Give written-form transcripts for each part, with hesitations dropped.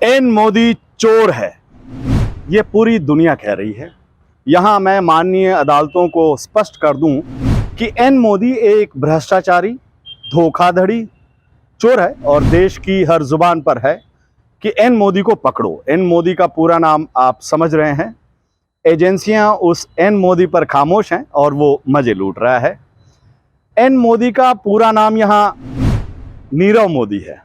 N Modi चोर है, ये पूरी दुनिया कह रही है। यहां मैं माननीय अदालतों को स्पष्ट कर दूं कि एन मोदी एक भ्रष्टाचारी, धोखाधड़ी, चोर है और देश की हर जुबान पर है कि एन मोदी को पकड़ो। एन मोदी का पूरा नाम आप समझ रहे हैं। एजेंसियां उस एन मोदी पर खामोश हैं और वो मजे लूट रहा है। एन मोदी का पूरा नाम यहां नीरव मोदी है।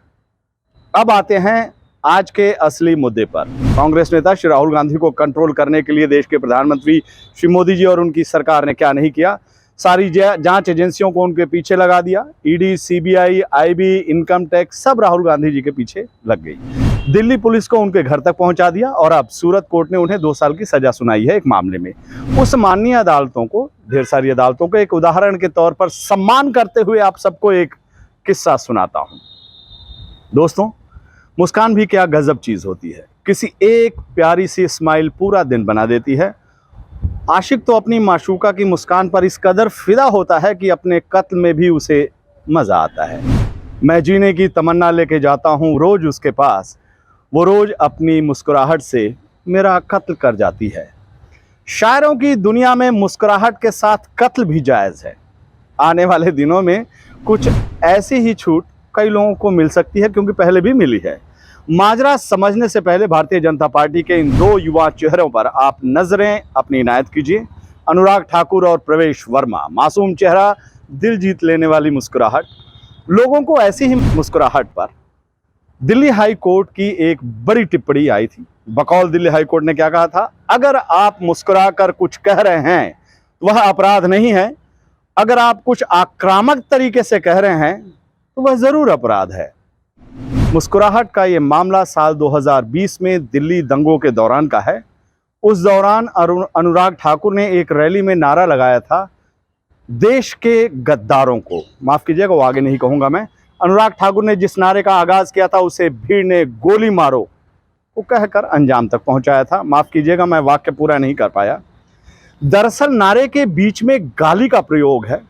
अब आते हैं आज के असली मुद्दे पर। कांग्रेस नेता श्री राहुल गांधी को कंट्रोल करने के लिए देश के प्रधानमंत्री श्री मोदी जी और उनकी सरकार ने क्या नहीं किया। सारी जांच एजेंसियों को उनके पीछे लगा दिया। ED, CBI, IB, income tax सब राहुल गांधी जी के पीछे लग गई। दिल्ली पुलिस को उनके घर तक पहुंचा दिया और अब सूरत कोर्ट ने उन्हें 2 साल की सजा सुनाई है एक मामले में। उस माननीय अदालतों को, ढेर सारी अदालतों को एक उदाहरण के तौर पर सम्मान करते हुए आप सबको एक किस्सा सुनाता हूं। दोस्तों, मुस्कान भी क्या गजब चीज होती है। किसी एक प्यारी सी स्माइल पूरा दिन बना देती है। आशिक तो अपनी माशूका की मुस्कान पर इस कदर फिदा होता है कि अपने कत्ल में भी उसे मजा आता है। मैं जीने की तमन्ना लेके जाता हूँ रोज उसके पास, वो रोज अपनी मुस्कुराहट से मेरा कत्ल कर जाती है। शायरों की दुनिया में मुस्कुराहट के साथ कत्ल भी जायज है। आने वाले दिनों में कुछ ऐसी ही छूट कई लोगों को मिल सकती है, क्योंकि पहले भी मिली है। माजरा समझने से पहले भारतीय जनता पार्टी के इन 2 युवा चेहरों पर आप नजरें अपनी इनायत कीजिए। अनुराग ठाकुर और प्रवेश वर्मा। मासूम चेहरा, दिल जीत लेने वाली मुस्कुराहट। लोगों को ऐसी ही मुस्कुराहट पर दिल्ली हाई कोर्ट की एक बड़ी टिप्पणी आई थी। बकौल दिल्ली हाई कोर्ट ने क्या कहा था? अगर आप मुस्कुरा कर कुछ कह रहे हैं वह अपराध नहीं है, अगर आप कुछ आक्रामक तरीके से कह रहे हैं तो वह जरूर अपराध है। मुस्कुराहट का यह मामला साल 2020 में दिल्ली दंगों के दौरान का है। उस दौरान अनुराग ठाकुर ने एक रैली में नारा लगाया था, देश के गद्दारों को, माफ कीजिएगा वो आगे नहीं कहूंगा मैं। अनुराग ठाकुर ने जिस नारे का आगाज किया था उसे भीड़ ने गोली मारो वो कहकर अंजाम तक पहुंचाया था। माफ कीजिएगा मैं वाक्य पूरा नहीं कर पाया। दरअसल नारे के बीच में गाली का प्रयोग है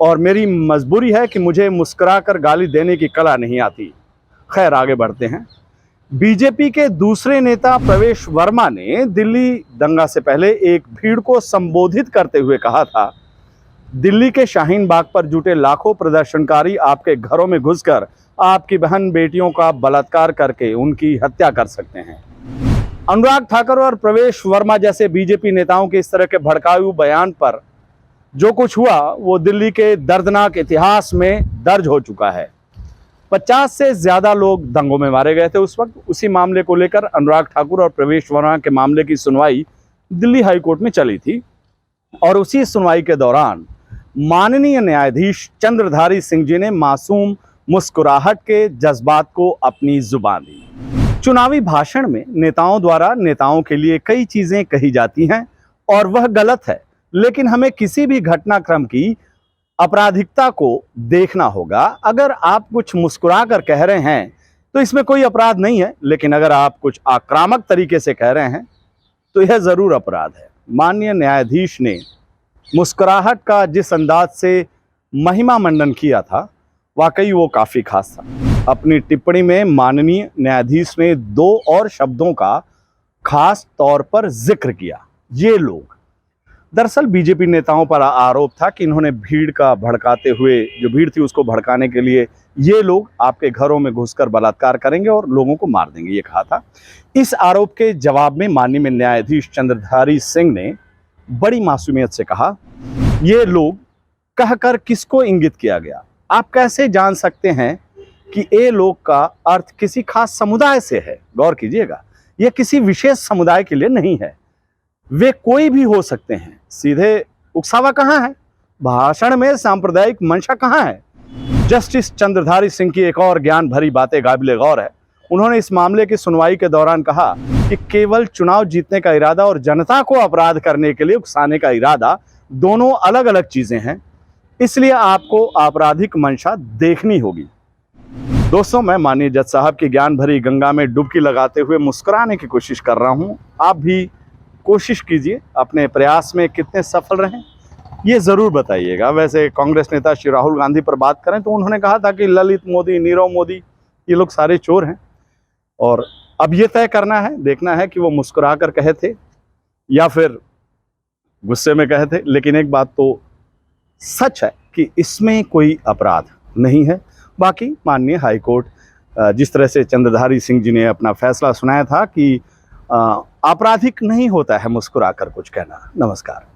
और मेरी मजबूरी है कि मुझे मुस्कुराकर गाली देने की कला नहीं आती। खैर, आगे बढ़ते हैं। बीजेपी के दूसरे नेता प्रवेश वर्मा ने दिल्ली दंगा से पहले एक भीड़ को संबोधित करते हुए कहा था, दिल्ली के शाहीन बाग पर जुटे लाखों प्रदर्शनकारी आपके घरों में घुसकर आपकी बहन बेटियों का बलात्कार करके उनकी हत्या कर सकते हैं। अनुराग ठाकुर और प्रवेश वर्मा जैसे बीजेपी नेताओं के इस तरह के भड़काऊ बयान पर जो कुछ हुआ वो दिल्ली के दर्दनाक इतिहास में दर्ज हो चुका है। 50 से ज्यादा लोग दंगों में मारे गए थे उस वक्त। उसी मामले को लेकर अनुराग ठाकुर और प्रवेश वर्मा के मामले की सुनवाई दिल्ली हाई कोर्ट में चली थी और उसी सुनवाई के दौरान माननीय न्यायाधीश चंद्रधारी सिंह जी ने मासूम मुस्कुराहट के जज्बात को अपनी जुबान दी। चुनावी भाषण में नेताओं द्वारा नेताओं के लिए कई चीजें कही जाती हैं और वह गलत है, लेकिन हमें किसी भी घटनाक्रम की आपराधिकता को देखना होगा। अगर आप कुछ मुस्कुरा कर कह रहे हैं तो इसमें कोई अपराध नहीं है, लेकिन अगर आप कुछ आक्रामक तरीके से कह रहे हैं तो यह जरूर अपराध है। माननीय न्यायाधीश ने मुस्कुराहट का जिस अंदाज से महिमा मंडन किया था, वाकई वो काफी खास था। अपनी टिप्पणी में माननीय न्यायाधीश ने 2 और शब्दों का खास तौर पर जिक्र किया, ये लोग। दरअसल बीजेपी नेताओं पर आरोप था कि इन्होंने भीड़ का भड़काते हुए, जो भीड़ थी उसको भड़काने के लिए, ये लोग आपके घरों में घुसकर बलात्कार करेंगे और लोगों को मार देंगे, ये कहा था। इस आरोप के जवाब में माननीय न्यायाधीश चंद्रधारी सिंह ने बड़ी मासूमियत से कहा, ये लोग कहकर किसको इंगित किया गया? आप कैसे जान सकते हैं कि ये लोग का अर्थ किसी खास समुदाय से है? गौर कीजिएगा, यह किसी विशेष समुदाय के लिए नहीं है, वे कोई भी हो सकते हैं। सीधे उकसावा कहाँ है? भाषण में सांप्रदायिक मंशा कहाँ है? जस्टिस चंद्रधारी सिंह की एक और ज्ञान भरी बातें काबिले गौर है। उन्होंने इस मामले की सुनवाई के दौरान कहा कि केवल चुनाव जीतने का इरादा और जनता को अपराध करने के लिए उकसाने का इरादा दोनों अलग अलग चीजें हैं, इसलिए आपको आपराधिक मंशा देखनी होगी। दोस्तों, मैं माननीय जज साहब की ज्ञान भरी गंगा में डुबकी लगाते हुए मुस्कुराने की कोशिश कर रहा हूं। आप भी कोशिश कीजिए, अपने प्रयास में कितने सफल रहें ये जरूर बताइएगा। वैसे कांग्रेस नेता श्री राहुल गांधी पर बात करें तो उन्होंने कहा था कि ललित मोदी, नीरव मोदी, ये लोग सारे चोर हैं। और अब ये तय करना है, देखना है कि वो मुस्कुरा कर कहे थे या फिर गुस्से में कहे थे। लेकिन एक बात तो सच है कि इसमें कोई अपराध नहीं है। बाकी माननीय हाई कोर्ट जिस तरह से चंद्रधारी सिंह जी ने अपना फैसला सुनाया था कि आपराधिक नहीं होता है मुस्कुराकर कुछ कहना। नमस्कार।